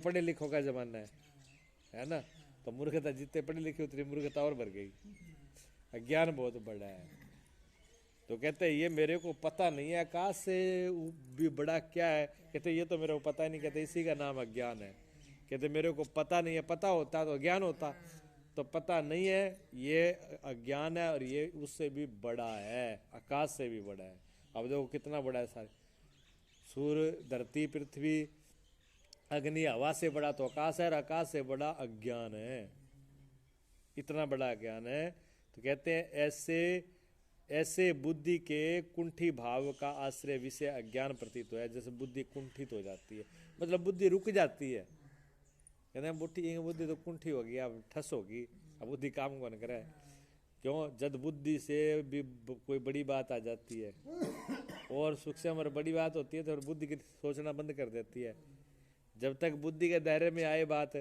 पढ़े लिखों का जमाना है ना। तो मूर्खता, जितने पढ़े लिखे उतनी मूर्खता और बढ़ गई, अज्ञान बहुत बड़ा है। तो कहते हैं ये मेरे को पता नहीं है, आकाश से भी बड़ा क्या है। कहते ये तो मेरे को पता ही नहीं। कहते इसी का नाम अज्ञान है। कहते मेरे को पता नहीं है, पता होता तो ज्ञान होता। तो पता नहीं है, ये अज्ञान है, और ये उससे भी बड़ा है, आकाश से भी बड़ा है। अब देखो कितना बड़ा है सारे, सूर्य, धरती, पृथ्वी, अग्नि, हवा से बड़ा तो आकाश है, और आकाश से बड़ा अज्ञान है। इतना बड़ा अज्ञान है। तो कहते हैं ऐसे ऐसे बुद्धि के कुंठी भाव का आश्रय विषय अज्ञान प्रतीत है। जैसे बुद्धि कुंठित हो जाती है, मतलब बुद्धि रुक जाती है। कहते हैं बुद्धि तो कुंठी होगी, अब ठस होगी, अब बुद्धि काम कौन करे। क्यों? जब बुद्धि से भी कोई बड़ी बात आ जाती है और सूक्ष्म और बड़ी बात होती है, तो बुद्धि की सोचना बंद कर देती है। जब तक बुद्धि के दायरे में आए बात,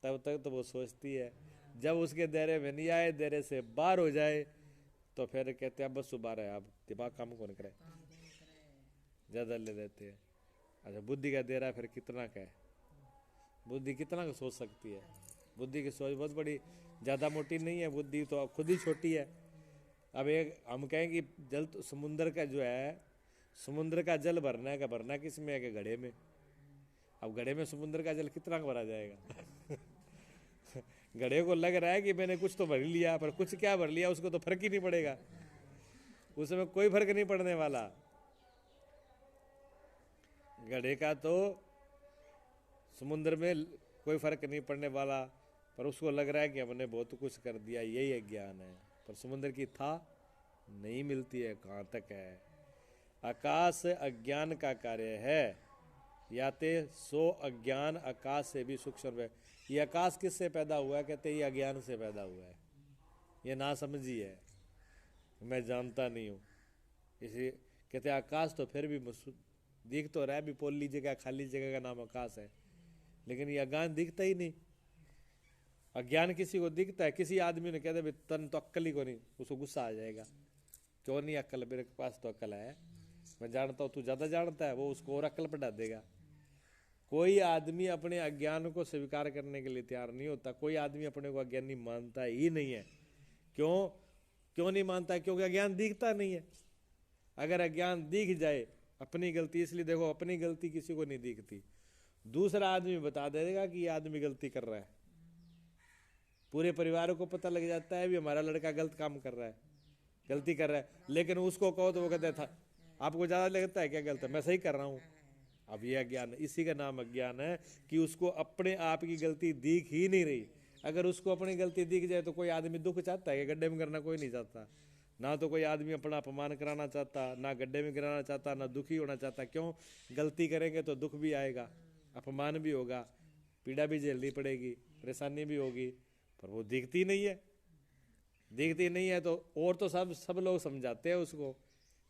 तब तक तो वो सोचती है। जब उसके दायरे में नहीं आए, दायरे से बाहर हो जाए, तो फिर कहते हैं बस सुबह है, अब दिमाग काम कौन करे, ज़्यादा ले देते हैं। अच्छा, बुद्धि का दायरा फिर कितना का है, बुद्धि कितना का सोच सकती है। बुद्धि की सोच बहुत बड़ी, ज़्यादा मोटी नहीं है बुद्धि, तो खुद ही छोटी है। अब एक हम कहें कि जल तो समुद्र का जो है, समुद्र का जल भरना है, का भरना किस में है, कि घड़े में। अब घड़े में समुद्र का जल कितना भरा जाएगा घड़े को लग रहा है कि मैंने कुछ तो भर लिया, पर कुछ क्या भर लिया उसको तो फर्क ही नहीं पड़ेगा, उसमें कोई फर्क नहीं पड़ने वाला। घड़े का तो समुद्र में कोई फर्क नहीं पड़ने वाला, पर उसको लग रहा है कि हमने बहुत कुछ कर दिया, यही अज्ञान है। पर समुद्र की था नहीं मिलती है, कहाँ तक है। आकाश अज्ञान का कार्य है, याते सो अज्ञान आकाश से भी सूक्ष्म है। ये आकाश किससे पैदा हुआ है? कहते ये अज्ञान से पैदा हुआ है, ये ना समझी है, मैं जानता नहीं हूँ। इसे कहते आकाश तो फिर भी दिख तो रहा है, भी पोली जगह, खाली जगह का नाम आकाश है, लेकिन ये अज्ञान दिखता ही नहीं। अज्ञान किसी को दिखता है, किसी आदमी ने कहते भाई तन तो अक्ल ही को नहीं, उसको गुस्सा आ जाएगा, क्यों नहीं अक्ल, मेरे पास तो अक्ल है, मैं जानता हूँ, तू ज़्यादा जानता है, वो उसको और अक्ल पढ़ा देगा। कोई आदमी अपने अज्ञान को स्वीकार करने के लिए तैयार नहीं होता, कोई आदमी अपने को अज्ञानी मानता ही नहीं है। क्यों क्यों नहीं मानता? क्योंकि अज्ञान दिखता नहीं है। अगर अज्ञान दिख जाए, अपनी गलती, इसलिए देखो अपनी गलती किसी को नहीं दिखती, दूसरा आदमी बता देगा कि ये आदमी गलती कर रहा है, पूरे परिवार को पता लग जाता है भी हमारा लड़का गलत काम कर रहा है, गलती कर रहा है, लेकिन उसको कहो तो वो कहता था आपको ज़्यादा लगता है क्या गलत है, मैं सही कर रहा हूँ। अब ये अज्ञान, इसी का नाम अज्ञान है कि उसको अपने आप की गलती दिख ही नहीं रही। अगर उसको अपनी गलती दिख जाए तो कोई आदमी दुख चाहता है कि गड्ढे में गिरना कोई नहीं चाहता, ना तो कोई आदमी अपना अपमान कराना चाहता, ना गड्ढे में गिराना चाहता, ना दुखी होना चाहता। क्यों? गलती करेंगे तो दुख भी आएगा, अपमान भी होगा, पीड़ा भी झेलनी पड़ेगी, परेशानी भी होगी, पर वो दिखती नहीं है। दिखती नहीं है तो और तो सब लोग समझाते हैं उसको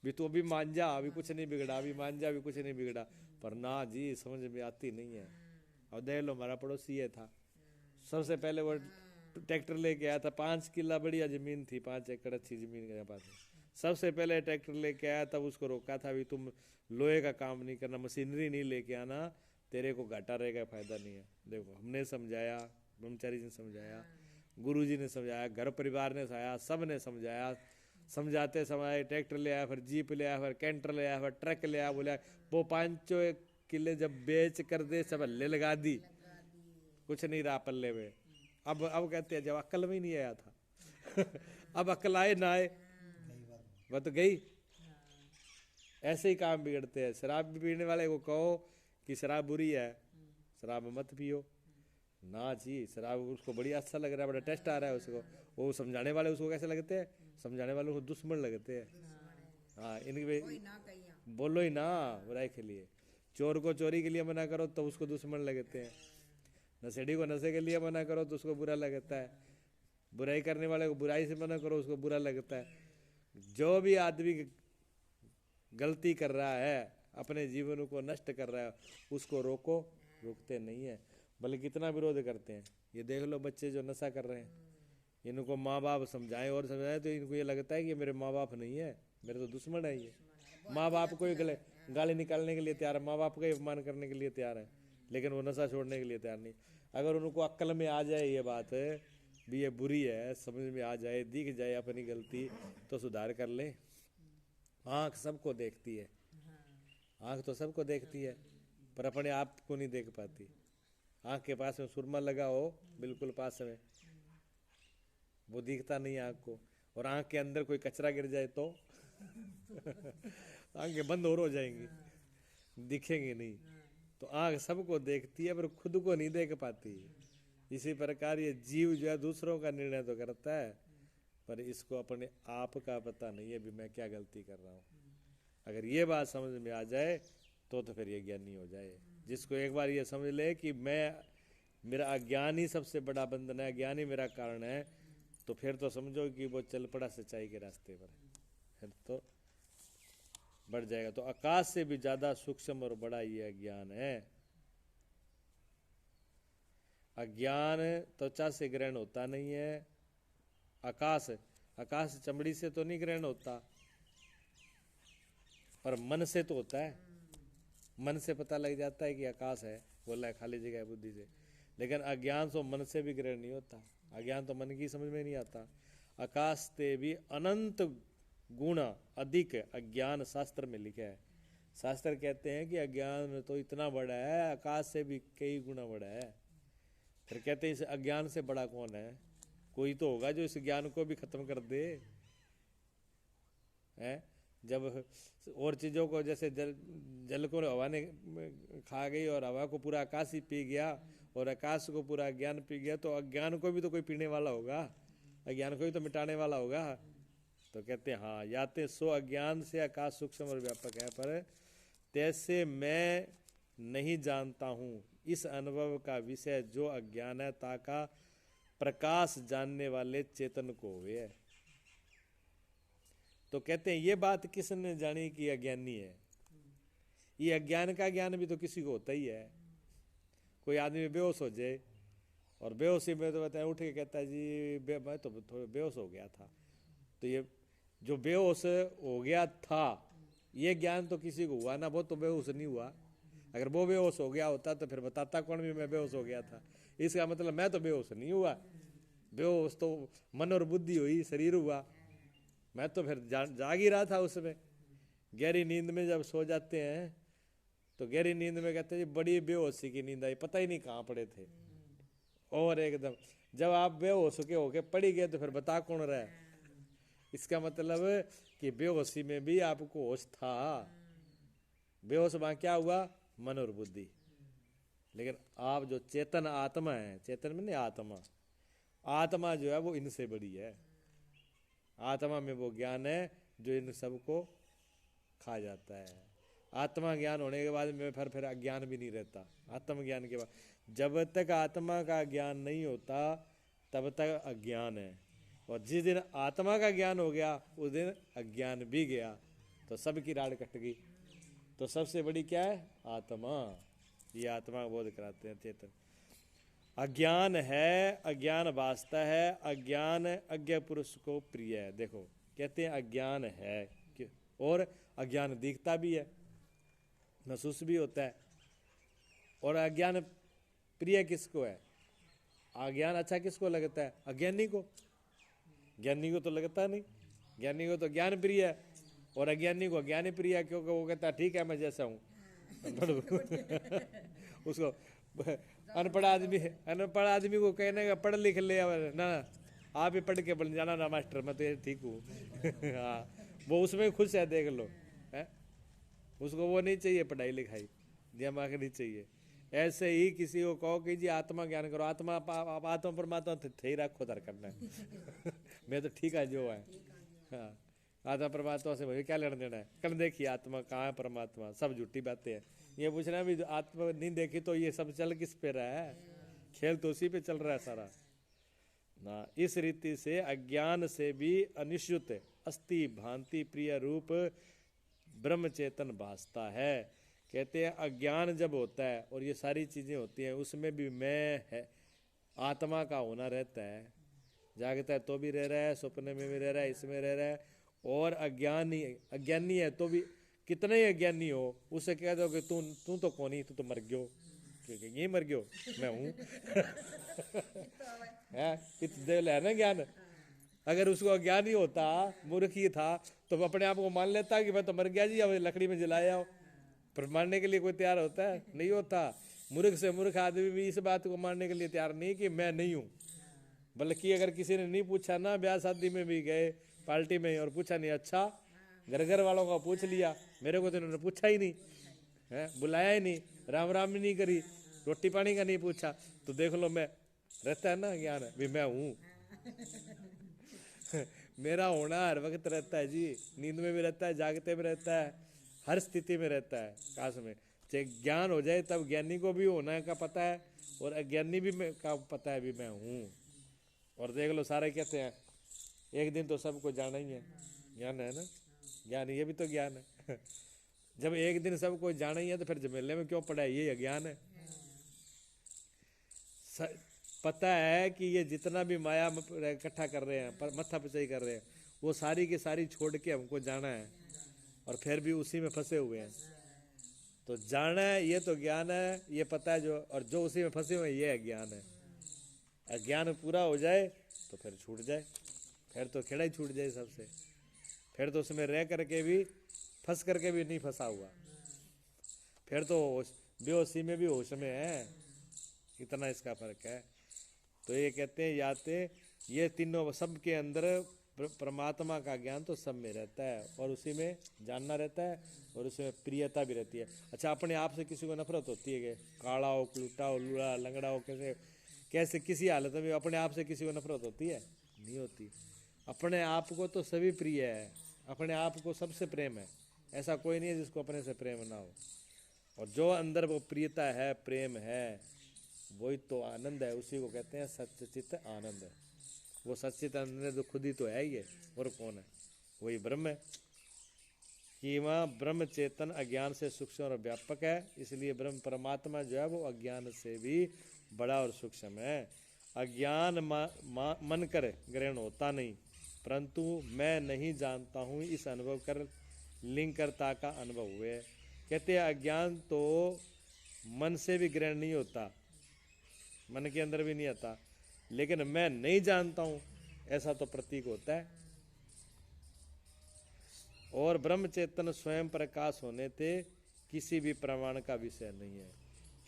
भी तू अभी मान जा, अभी कुछ नहीं बिगड़ा, अभी मान जा, अभी कुछ नहीं बिगड़ा, पर ना जी, समझ में आती नहीं है। और देख लो हमारा पड़ोसी ये था, सबसे पहले वो ट्रैक्टर लेके आया था, 5 किला बढ़िया जमीन थी, 5 एकड़ अच्छी जमीन के पास। सबसे पहले ट्रैक्टर लेके आया, तब उसको रोका था भी तुम लोहे का काम नहीं करना, मशीनरी नहीं लेके आना, तेरे को घाटा रहेगा, फायदा नहीं है। देखो हमने समझाया, ब्रह्मचारी जी ने समझाया, गुरु जी ने समझाया, घर परिवार ने समझाया, सब ने समझाया, समझाते समय ट्रैक्टर ले आया, फिर जीप ले आया, फिर कैंटर ले आया, फिर ट्रक ले आया, बोला वो 5 किले जब बेच कर दे सब हल्ले लगा दी, कुछ नहीं रहा पल्ले में। अब कहते हैं जब अक्ल में ही नहीं आया था अब अक्ल आए ना आए, वह तो गई। ऐसे ही काम बिगड़ते हैं। शराब भी पीने वाले को कहो कि शराब बुरी है, शराब मत पियो, ना जी, शराब उसको बड़ी अच्छा लग रहा है, बड़ा टेस्ट आ रहा है उसको, वो समझाने वाले उसको कैसे लगते हैं? समझाने वाले उसको दुश्मन लगते हैं। हाँ, इनके बोलो ही ना बुराई के लिए। चोर को चोरी के लिए मना करो तो उसको दुश्मन लगते हैं, नशेड़ी को नशे के लिए मना करो तो उसको बुरा लगता है, बुराई करने वाले को बुराई से मना करो उसको बुरा लगता है। जो भी आदमी गलती कर रहा है, अपने जीवन को नष्ट कर रहा है, उसको रोको, रोकते नहीं है, बल्कि कितना विरोध करते हैं। ये देख लो बच्चे जो नशा कर रहे हैं, इनको माँ बाप समझाएं और समझाएं तो इनको ये लगता है कि मेरे माँ बाप नहीं है, मेरे तो दुश्मन है ये। माँ बाप को ही गाली निकालने के लिए तैयार है, माँ बाप का अपमान करने के लिए तैयार है। लेकिन वो नशा छोड़ने के लिए तैयार नहीं। अगर उनको अक्ल में आ जाए ये बात भी ये बुरी है, समझ में आ जाए, दिख जाए अपनी गलती, तो सुधार कर ले। आँख सबको देखती है, आँख तो सबको देखती है, पर अपने आप को नहीं देख पाती। आँख के पास में सुरमा लगा हो बिल्कुल पास में, वो दिखता नहीं आँख को। और आँख के अंदर कोई कचरा गिर जाए तो आँखें बंद और हो जाएंगी, दिखेंगी नहीं। तो आँख सबको देखती है पर खुद को नहीं देख पाती। इसी प्रकार ये जीव जो है दूसरों का निर्णय तो करता है, पर इसको अपने आप का पता नहीं है भी मैं क्या गलती कर रहा हूँ। अगर ये बात समझ में आ जाए तो फिर ये ज्ञानी हो जाए। जिसको एक बार ये समझ ले कि मेरा अज्ञान ही सबसे बड़ा बंधन है, अज्ञान ही मेरा कारण है, तो फिर तो समझो कि वो चल पड़ा सच्चाई के रास्ते पर, फिर तो बढ़ जाएगा। तो आकाश से भी ज्यादा सूक्ष्म और बड़ा ये अज्ञान है। अज्ञान त्वचा से ग्रहण होता नहीं है। आकाश चमड़ी से तो नहीं ग्रहण होता, पर मन से तो होता है। मन से पता लग जाता है कि आकाश है, बोला है खाली जगह है बुद्धि से। लेकिन अज्ञान तो मन से भी ग्रहण नहीं होता, अज्ञान तो मन की समझ में नहीं आता। आकाश ते भी अनंत गुण अधिक अज्ञान शास्त्र में लिखा है। शास्त्र कहते हैं कि अज्ञान तो इतना बड़ा है, आकाश से भी कई गुना बड़ा है। फिर कहते हैं इस अज्ञान से बड़ा कौन है? कोई तो होगा जो इस ज्ञान को भी खत्म कर दे। है जब और चीजों को, जैसे जल को हवा ने खा गई और हवा को पूरा आकाश ही पी गया और आकाश को पूरा अज्ञान पी गया, तो अज्ञान को भी तो कोई पीने वाला होगा, अज्ञान को भी तो मिटाने वाला होगा। तो कहते हैं हाँ, याते सो अज्ञान से आकाश सूक्ष्म और व्यापक है, पर तैसे मैं नहीं जानता हूँ इस अनुभव का विषय जो अज्ञान है ताका प्रकाश जानने वाले चेतन को हुए है। तो कहते हैं ये बात किसने जानी कि अज्ञानी है? ये अज्ञान का ज्ञान भी तो किसी को होता ही है। कोई आदमी बेहोश हो जाए और बेहोशी में तो बताए उठ के कहता है जी मैं तो थोड़ा बेहोश हो गया था, तो ये जो बेहोश हो गया था ये ज्ञान तो किसी को हुआ ना, वो तो बेहोश नहीं हुआ। अगर वो बेहोश हो गया होता तो फिर बताता कौन भी मैं बेहोश हो गया था। इसका मतलब मैं तो बेहोश नहीं हुआ, बेहोश तो मन और बुद्धि हुई, शरीर हुआ। मैं तो फिर जाग ही रहा था उसमें। गहरी नींद में जब सो जाते हैं तो गहरी नींद में कहते हैं बड़ी बेहोशी की नींद आई, पता ही नहीं कहाँ पड़े थे। और एकदम जब आप बेहोश के होके पड़ी गए तो फिर बता कौन रहा है? इसका मतलब कि बेहोशी में भी आपको होश था। बेहोश वहां क्या हुआ? मन और बुद्धि। लेकिन आप जो चेतन आत्मा है, चेतन में नहीं आत्मा, आत्मा जो है वो इनसे बड़ी है। आत्मा में वो ज्ञान है जो इन सबको खा जाता है। आत्मा ज्ञान होने के बाद में फिर अज्ञान भी नहीं रहता। आत्मज्ञान के बाद जब तक आत्मा का ज्ञान नहीं होता तब तक अज्ञान है, और जिस दिन आत्मा का ज्ञान हो गया उस दिन अज्ञान भी गया, तो सबकी राड कट गई। तो सबसे बड़ी क्या है? आत्मा। ये आत्मा का बोध कराते हैं चेतन। अज्ञान है, अज्ञान वास्ता है, अज्ञान अज्ञ पुरुष को प्रिय है। देखो कहते हैं अज्ञान है और अज्ञान दिखता भी है, महसूस भी होता है। और अज्ञान प्रिय किसको है? अज्ञान अच्छा किसको लगता है? अज्ञानी को। ज्ञानी को तो लगता नहीं। ज्ञानी को तो ज्ञान प्रिय है और अज्ञानी को अज्ञानी प्रिय है, क्योंकि वो कहता है ठीक है मैं जैसा हूँ। उसको अनपढ़ आदमी को कहने का पढ़ लिख ले ना, आप ही पढ़ के बन जाना ना मास्टर, मैं तो ये ठीक हूँ। हाँ, वो उसमें खुश है, देख लो है? उसको वो नहीं चाहिए पढ़ाई लिखाई, दिमाग नहीं चाहिए। ऐसे ही किसी को कहो कि जी आत्मा ज्ञान करो, आत्मा परमात्मा थे ही रखो दर करना है। मैं तो ठीक है जो है। हाँ, आत्मा परमात्मा से भाई क्या लेना देना है? कल देखिए आत्मा कहाँ है, परमात्मा, सब झूठी बातें हैं। ये पूछना भी आत्मा नहीं देखी तो ये सब चल किस पे रहा है? खेल तो उसी पे चल रहा है सारा ना। इस रीति से अज्ञान से भी अनिश्चित अस्थि भांति प्रिय रूप ब्रह्म चेतन भासता है। कहते हैं अज्ञान जब होता है और ये सारी चीजें होती हैं, उसमें भी मैं है, आत्मा का होना रहता है। जागता है तो भी रह रहा है, सपने में भी रह रहा है, इसमें रह रहा है। और अज्ञानी है तो भी, कितने ही अज्ञानी हो उसे कह दो कि तू तो कौन ही, तू तो मर गयो, यही मर गयो मैं हूँ। देख है ना ज्ञान। अगर उसको अज्ञान ही होता, मूर्ख ही था, तो अपने आप को मान लेता कि मैं तो मर गया जी, अब लकड़ी में जलाया हो। पर मानने के लिए कोई तैयार होता है? नहीं होता। मूर्ख से मूर्ख आदमी भी इस बात को मानने के लिए तैयार नहीं कि मैं नहीं हूँ। बल्कि अगर किसी ने नहीं पूछा ना, ब्याह शादी में भी गए पार्टी में और पूछा नहीं, अच्छा घर वालों का पूछ लिया, मेरे को तो इन्होंने पूछा ही नहीं है, बुलाया ही नहीं, राम राम भी नहीं करी, रोटी पानी का नहीं पूछा, तो देख लो मैं रहता है ना ज्ञान भी मैं हूँ। मेरा होना हर वक्त रहता है जी, नींद में भी रहता है, जागते में रहता है, हर स्थिति में रहता है। काश में चाहे ज्ञान हो जाए तब ज्ञानी को भी होना का पता है और अज्ञानी भी का पता है भी मैं हूँ। और देख लो सारे कहते हैं एक दिन तो सबको जाना ही है, ज्ञान है ना, ज्ञान ये भी तो ज्ञान है। जब एक दिन सबको जाना ही है तो फिर झमेले में क्यों पड़ा है, ये अज्ञान है। पता है कि ये जितना भी माया इकट्ठा कर रहे हैं, पर मत्था पिचाई कर रहे हैं, वो सारी की सारी छोड़ के हमको जाना है और फिर भी उसी में फंसे हुए हैं। तो जाना है ये तो ज्ञान है, ये पता है जो, और जो उसी में फंसे हुए हैं ये अज्ञान है। अज्ञान पूरा हो जाए तो फिर छूट जाए, फिर तो खेड़ा ही छूट जाए सबसे, फिर तो उसमें रह करके भी फंस करके भी नहीं फंसा हुआ, फिर तो बेहोशी में भी होश में है। इतना इसका फर्क है। तो ये कहते हैं याते ये तीनों सब के अंदर परमात्मा का ज्ञान तो सब में रहता है और उसी में जानना रहता है और उसमें प्रियता भी रहती है। अच्छा अपने आप से किसी को नफरत होती है कि काला हो, लुटा हो, लूड़ा लंगड़ा हो, कैसे कैसे किसी हालत में अपने आप से किसी को नफरत होती है? नहीं होती। अपने आप को तो सभी प्रिय है, अपने आप को सबसे प्रेम है, ऐसा कोई नहीं है जिसको अपने से प्रेम ना हो। और जो अंदर वो प्रियता है, प्रेम है, वही तो आनंद है, उसी को कहते हैं सच्चित आनंद। वो सच्चित आनंद तो खुद ही तो है ही है, और कौन है? वही ब्रह्म है। कि वह ब्रह्म चेतन अज्ञान से सूक्ष्म और व्यापक है, इसलिए ब्रह्म परमात्मा जो है वो अज्ञान से भी बड़ा और सूक्ष्म है। अज्ञान मन कर ग्रहण होता नहीं, परंतु मैं नहीं जानता हूँ इस अनुभव कर लिंगकर्ता का अनुभव हुए। कहते हैं अज्ञान तो मन से भी ग्रहण नहीं होता, मन के अंदर भी नहीं आता, लेकिन मैं नहीं जानता हूं ऐसा तो प्रतीक होता है। और ब्रह्म चेतन स्वयं प्रकाश होने थे किसी भी प्रमाण का विषय नहीं है।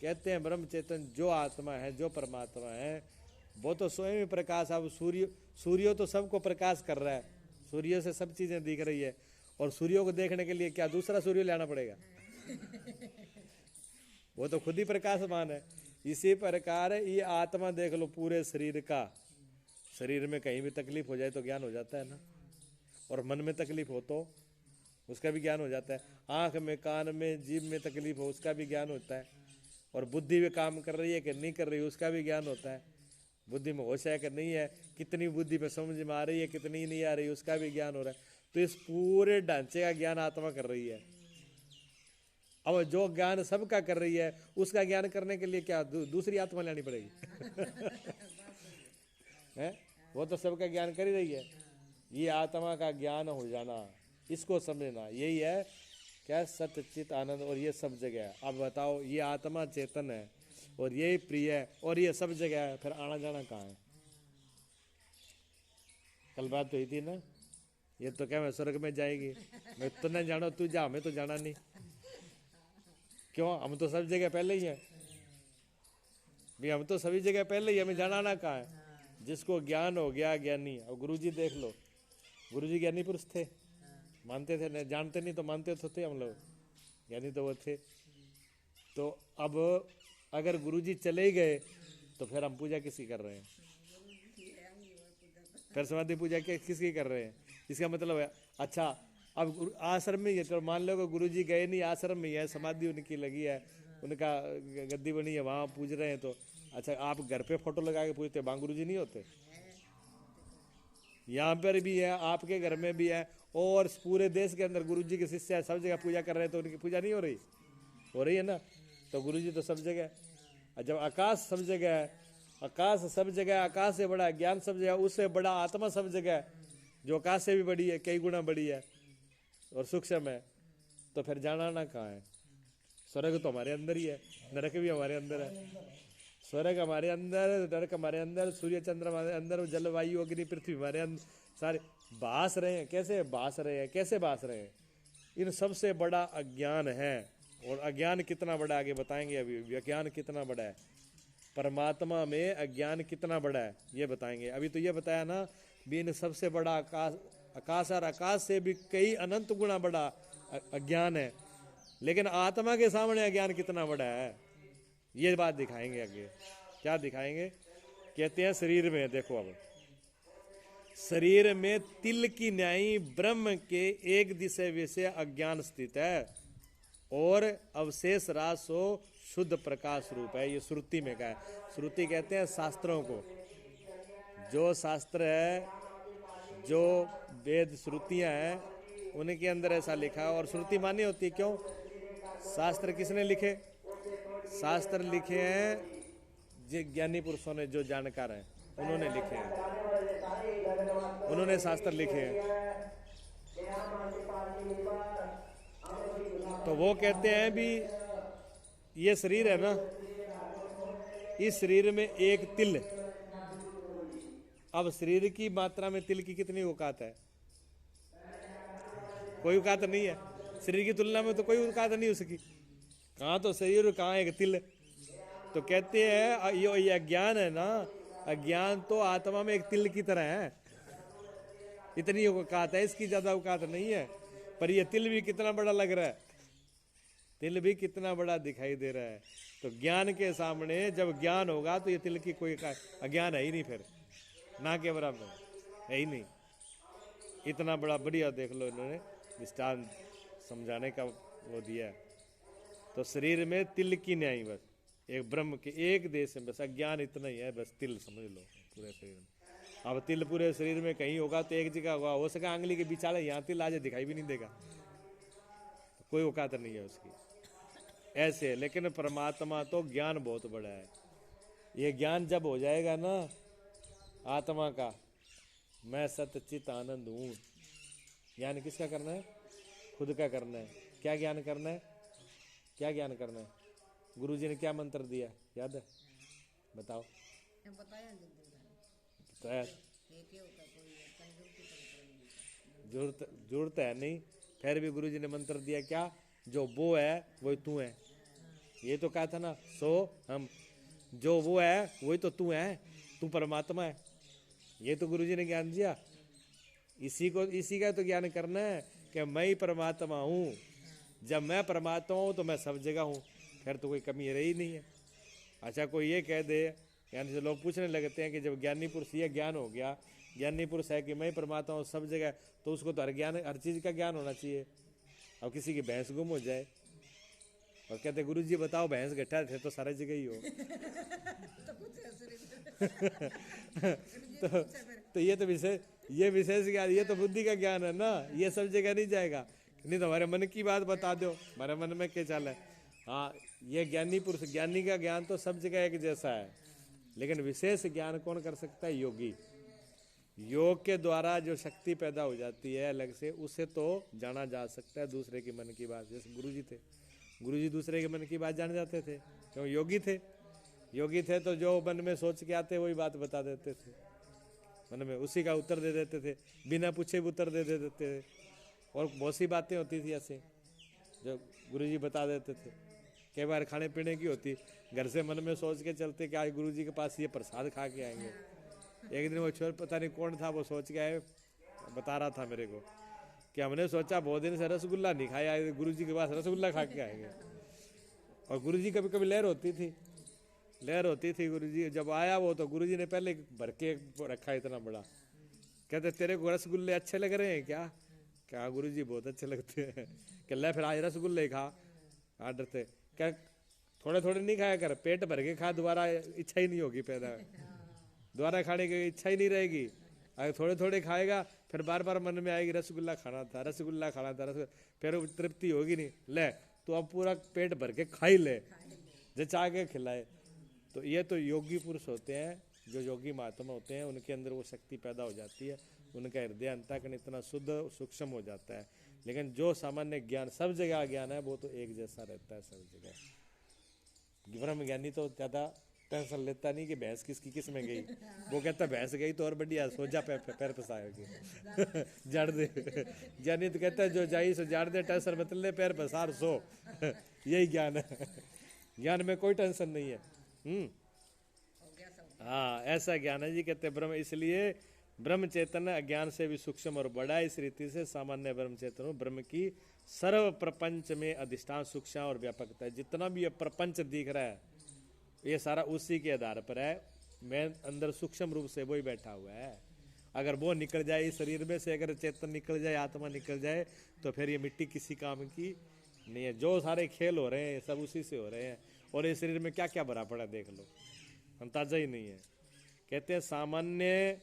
कहते हैं ब्रह्म चेतन जो आत्मा है, जो परमात्मा है, वो तो स्वयं ही प्रकाश। अब सूर्य तो सबको प्रकाश कर रहा है, सूर्य से सब चीजें दिख रही है, और सूर्य को देखने के लिए क्या दूसरा सूर्य लाना पड़ेगा? वो तो खुद ही प्रकाशमान है। इसी प्रकार ये आत्मा देख लो, पूरे शरीर का, शरीर में कहीं भी तकलीफ हो जाए तो ज्ञान हो जाता है ना, और मन में तकलीफ हो तो उसका भी ज्ञान हो जाता है, आंख में, कान में, जीभ में तकलीफ हो उसका भी ज्ञान होता है, और बुद्धि भी काम कर रही है कि नहीं कर रही है उसका भी ज्ञान होता है, बुद्धि में होश है कि नहीं है, कितनी बुद्धि में समझ में आ रही है, कितनी नहीं आ रही उसका भी ज्ञान हो रहा है। तो इस पूरे ढांचे का ज्ञान आत्मा कर रही है। अब जो ज्ञान सबका कर रही है उसका ज्ञान करने के लिए क्या दूसरी आत्मा लेनी पड़ेगी? है? वो तो सबका ज्ञान कर ही रही है। ये आत्मा का ज्ञान हो जाना, इसको समझना, यही है क्या सच्चित आनंद। और ये सब जगह है। अब बताओ, ये आत्मा चेतन है और यही प्रिय है और ये सब जगह है, फिर आना जाना कहाँ है? कल बात तो हुई थी ना, ये तो क्या मैं स्वर्ग में जाएगी, मैं तो नहीं जाना, तू जा, हमें तो जाना नहीं। क्यों? हम तो सब जगह पहले ही हैं भी, हम तो सभी जगह पहले ही, हमें जाना ना कहाँ है? जिसको ज्ञान हो गया ज्ञानी। और गुरुजी देख लो, गुरुजी ज्ञानी पुरुष थे, मानते थे, नहीं जानते नहीं तो मानते तो थे हम लोग, ज्ञानी तो वो थे। तो अब अगर गुरुजी चले ही गए तो फिर हम पूजा किसकी कर रहे हैं? फिर समाधि पूजा किसकी कर रहे हैं? इसका मतलब है अच्छा अब आश्रम में, ये तो मान लो गुरुजी गए नहीं, आश्रम में है, समाधि उनकी लगी है, उनका गद्दी बनी है, वहाँ पूज रहे हैं, तो अच्छा आप घर पे फोटो लगा के पूजते, वहाँ गुरुजी नहीं होते? यहाँ पर भी है, आपके घर में भी है, और पूरे देश के अंदर गुरुजी के शिष्य है, सब जगह पूजा कर रहे हैं, तो उनकी पूजा नहीं हो रही? हो रही है ना। तो गुरुजी तो सब जगह है। जब आकाश सब जगह है, आकाश सब जगह, आकाश से बड़ा ज्ञान सब जगह, उससे बड़ा आत्मा सब जगह है, जो आकाश से भी बड़ी है, कई गुना बड़ी है और सूक्ष्म है, तो फिर जाना ना कहाँ है? स्वर्ग तो हमारे अंदर ही है, नरक भी हमारे अंदर है। स्वर्ग हमारे अंदर, नरक हमारे अंदर, सूर्य चंद्र हमारे अंदर, जलवायु अग्नि पृथ्वी हमारे अंदर, सारे भास रहे हैं। कैसे भास रहे हैं? कैसे भास रहे हैं? इन सबसे बड़ा अज्ञान है। और अज्ञान कितना बड़ा आगे बताएंगे। अभी अज्ञान कितना बड़ा है, परमात्मा में अज्ञान कितना बड़ा है ये बताएंगे। अभी तो ये बताया ना भी इन सबसे बड़ा आकाश, आकाश और आकाश से भी कई अनंत गुना बड़ा अज्ञान है। लेकिन आत्मा के सामने अज्ञान कितना बड़ा है ये बात दिखाएंगे आगे। क्या दिखाएंगे? कहते हैं शरीर में देखो, अब शरीर में तिल की न्यायी ब्रह्म के एक दिशा विषय अज्ञान स्थित है और अवशेष रासो शुद्ध प्रकाश रूप है। ये श्रुति में कहा है। श्रुति कहते हैं शास्त्रों को। जो शास्त्र है, जो वेद श्रुतियां हैं, उनके अंदर ऐसा लिखा है। और श्रुति मानी होती है क्यों? शास्त्र किसने लिखे? शास्त्र लिखे हैं जो ज्ञानी पुरुषों ने, जो जानकार हैं उन्होंने लिखे हैं, उन्होंने शास्त्र लिखे हैं। तो वो कहते हैं भी ये शरीर है ना, इस शरीर में एक तिल, अब शरीर की मात्रा में तिल की कितनी औकात है? कोई औकात नहीं है। शरीर की तुलना में तो कोई औकात नहीं उसकी। कहाँ तो शरीर और कहाँ एक तिल। तो कहते हैं ये अज्ञान है ना, अज्ञान तो आत्मा में एक तिल की तरह है। इतनी औकात है इसकी, ज्यादा औकात नहीं है। पर ये तिल भी कितना बड़ा लग रहा है, तिल भी कितना बड़ा दिखाई दे रहा है। तो ज्ञान के सामने जब ज्ञान होगा तो ये तिल की कोई अज्ञान है ही नहीं, फिर ना के बराबर है ही नहीं। इतना बड़ा बढ़िया देख लो इन्होंने दृष्टांत समझाने का वो दिया है। तो शरीर में तिल की न्याय, बस एक ब्रह्म के एक देश में बस अज्ञान इतना ही है, बस तिल समझ लो पूरे शरीर में। अब तिल पूरे शरीर में कहीं होगा तो एक जगह होगा, हो सका आंगली के बिचाले यहाँ तिल आज दिखाई भी नहीं देगा, तो कोई औकात नहीं है उसकी। ऐसे है। लेकिन परमात्मा तो ज्ञान बहुत बड़ा है। ये ज्ञान जब हो जाएगा ना आत्मा का, मैं सतचित आनंद हूँ। ज्ञान किसका करना है? खुद का करना है। क्या ज्ञान करना है? क्या ज्ञान करना है? गुरु जी ने क्या मंत्र दिया याद है? बताओ। बताया जरूरत है नहीं, फिर भी गुरु जी ने मंत्र दिया क्या? जो वो है वही तू है। ये तो कहा था ना, सो हम, जो वो है वही तो तू है, तू परमात्मा है। ये तो गुरु जी ने ज्ञान दिया। इसी का तो ज्ञान करना है कि मैं ही परमात्मा हूँ। जब मैं परमात्मा हूँ तो मैं सब जगह हूँ, फिर तो कोई कमी रही नहीं है। अच्छा कोई ये कह दे, यानी से लोग पूछने लगते हैं कि जब ज्ञानी पुरुष ये ज्ञान हो गया, ज्ञानी पुरुष है कि मैं ही परमात्मा हूँ सब जगह, तो उसको तो हर चीज़ का ज्ञान होना चाहिए। अब किसी की भैंस गुम हो जाए और कहते गुरु जी बताओ भैंस गट्ठा थे तो सारी जगह ही हो तो ये तो विशेष ज्ञान, ये तो बुद्धि का ज्ञान है ना, ये सब जगह नहीं जाएगा। नहीं तो हमारे मन की बात बता दो, हमारे मन में क्या चाल है। हाँ ये ज्ञानी पुरुष, ज्ञानी का ज्ञान तो सब जगह एक जैसा है, लेकिन विशेष ज्ञान कौन कर सकता है? योगी। योग के द्वारा जो शक्ति पैदा हो जाती है अलग से, उससे तो जाना जा सकता है दूसरे के मन की बात। जैसे गुरुजी थे, गुरुजी दूसरे के मन की बात जान जाते थे, क्यों? योगी थे। योगी थे तो जो मन में सोच के आते वही बात बता देते थे, मन में उसी का उत्तर दे देते थे, बिना पूछे भी उत्तर दे देते थे। और बहुत सी बातें होती थी ऐसे जो गुरुजी बता देते थे। कई बार खाने पीने की होती, घर से मन में सोच के चलते कि आज गुरुजी के पास ये प्रसाद खा के आएंगे। एक दिन वो छोर पता नहीं कौन था, वो सोच के आए, बता रहा था मेरे को कि हमने सोचा बहुत दिन से रसगुल्ला नहीं खाया, गुरुजी के पास रसगुल्ला खा के आएंगे। और गुरुजी कभी कभी लहर होती थी गुरुजी जब आया वो, तो गुरुजी ने पहले भर के रखा इतना बड़ा। कहते तेरे को रसगुल्ले अच्छे लग रहे हैं क्या? क्या गुरुजी बहुत अच्छे लगते हैं। कि ले फिर आज रसगुल्ले खा। आर्डर थे क्या? थोड़े थोड़े नहीं खाया कर, पेट भर के खा, दोबारा इच्छा ही नहीं होगी पैदा, दोबारा खाने की इच्छा ही नहीं रहेगी। अगर थोड़े थोड़े खाएगा फिर बार बार मन में आएगी रसगुल्ला खाना था, रसगुल्ला खाना था, फिर तृप्ति होगी नहीं। ले तो अब पूरा पेट भर के खा ही ले, जचा के खिलाए। तो ये तो योगी पुरुष होते हैं, जो योगी महात्मा होते हैं, उनके अंदर वो शक्ति पैदा हो जाती है, उनका हृदय अंतःकरण इतना शुद्ध सूक्ष्म हो जाता है। लेकिन जो सामान्य ज्ञान सब जगह ज्ञान है वो तो एक जैसा रहता है सब जगह। ब्रह्म ज्ञानी तो ज्यादा टेंशन लेता नहीं कि भैंस किसकी किस में गई, वो कहता भैंस गई तो और बढ़िया, सो जा पैर फंसाएगी जड़ दे। ज्ञानी तो कहता है जो जाई सो जाड़ दे, टेंशन मत ले, पैर फंसार सो। यही ज्ञान है, ज्ञान में कोई टेंशन नहीं है। हाँ ऐसा ज्ञान है जी। कहते ब्रह्म, इसलिए ब्रह्म चेतन अज्ञान से भी सूक्ष्म और बड़ा, इस रीति से सामान्य ब्रह्म चेतन ब्रह्म की सर्व प्रपंच में अधिष्ठान सूक्ष्म और व्यापकता है। जितना भी ये प्रपंच दिख रहा है ये सारा उसी के आधार पर है। मैं अंदर सूक्ष्म रूप से वही बैठा हुआ है। अगर वो निकल जाए इस शरीर में से, अगर चेतन निकल जाए, आत्मा निकल जाए, तो फिर ये मिट्टी किसी काम की नहीं है। जो सारे खेल हो रहे हैं सब उसी से हो रहे हैं। और इस शरीर में क्या क्या भरा पड़ा देख लो, अंदाजा ही नहीं है। कहते हैं सामान्य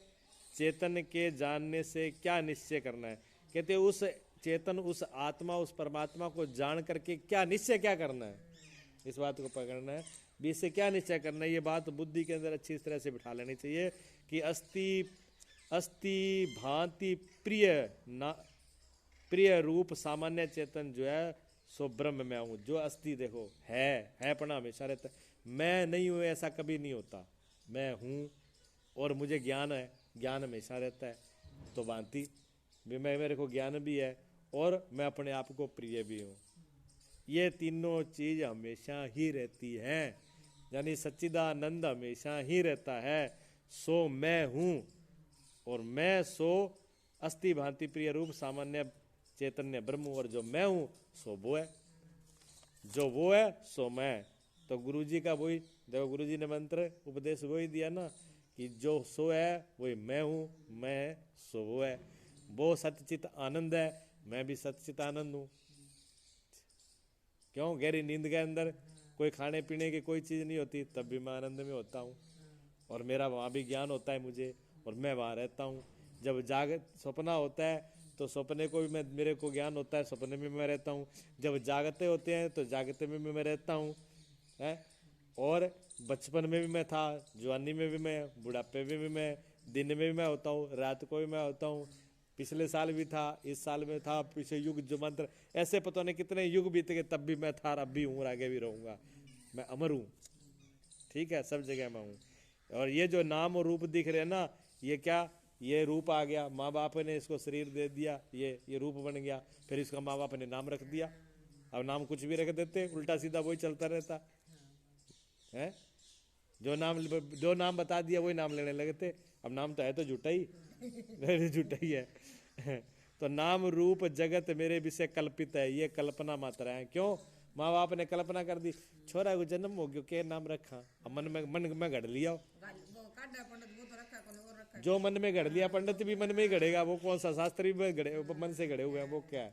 चेतन के जानने से क्या निश्चय करना है। कहते हैं उस चेतन, उस आत्मा, उस परमात्मा को जान करके क्या निश्चय क्या करना है, इस बात को पकड़ना है। भी इससे क्या निश्चय करना है, ये बात बुद्धि के अंदर अच्छी तरह से बिठा लेनी चाहिए कि अस्ति भांति प्रिय रूप सामान्य चेतन जो है सो ब्रह्म में हूँ। जो अस्थि देखो है पना हमेशा रहता है। मैं नहीं हूँ ऐसा कभी नहीं होता, मैं हूँ और मुझे ज्ञान है, ज्ञान हमेशा रहता है। तो भांति भी मैं, मेरे को ज्ञान भी है और मैं अपने आप को प्रिय भी हूँ। ये तीनों चीज हमेशा ही रहती हैं, यानी सच्चिदानंद हमेशा ही रहता है। सो मैं हूँ और मैं सो अस्थि भांति प्रिय रूप सामान्य चैतन्य ब्रह्म, और जो मैं हूँ सो वो है, जो वो है सो मैं। तो गुरुजी का वही देखो, गुरुजी ने मंत्र उपदेश वही दिया ना कि जो सो है वही मैं हूँ, मैं सो वो है। वो सच्चित आनंद है, मैं भी सच्चित आनंद हूँ। क्यों? गहरी नींद के अंदर कोई खाने पीने की कोई चीज नहीं होती, तब भी मैं आनंद में होता हूँ और मेरा वहाँ भी ज्ञान होता है मुझे और मैं वहाँ रहता हूँ। जब सपना होता है तो सपने को भी मेरे को ज्ञान होता है, सपने में मैं रहता हूँ। जब जागते होते हैं तो जागते में भी मैं रहता हूँ है। और बचपन में भी मैं था, जवानी में भी मैं, बुढ़ापे में भी मैं, दिन में भी मैं होता हूँ, रात को भी मैं होता हूँ, पिछले साल भी था, इस साल में था, पीछे युग जो मंत्र ऐसे पता नहीं कितने युग बीत गए, तब भी मैं था, अब भी हूँ, आगे भी रहूंगा। मैं अमर हूँ, ठीक है, सब जगह मैं हूँ। और ये जो नाम और रूप दिख रहे हैं ना, ये क्या, ये रूप आ गया, माँ बाप ने इसको शरीर दे दिया, ये रूप बन गया, फिर इसका माँ बाप ने नाम रख दिया। अब नाम कुछ भी रख देते, उल्टा सीधा वही चलता रहता है। जो नाम बता दिया वही नाम लेने लगे थे। अब नाम तो है तो झूठा ही झूठा ही है। तो नाम रूप जगत मेरे विषय कल्पित है, ये कल्पना मात्र है। क्यों? माँ बाप ने कल्पना कर दी, छोरा को जन्म हो गया, क्या नाम रखा, अब मन में घड़ लिया। जो मन में घड़ लिया, पंडित भी मन में ही घड़ेगा, वो कौन सा शास्त्री भी घड़े, मन से घड़े हुए हैं, वो क्या है।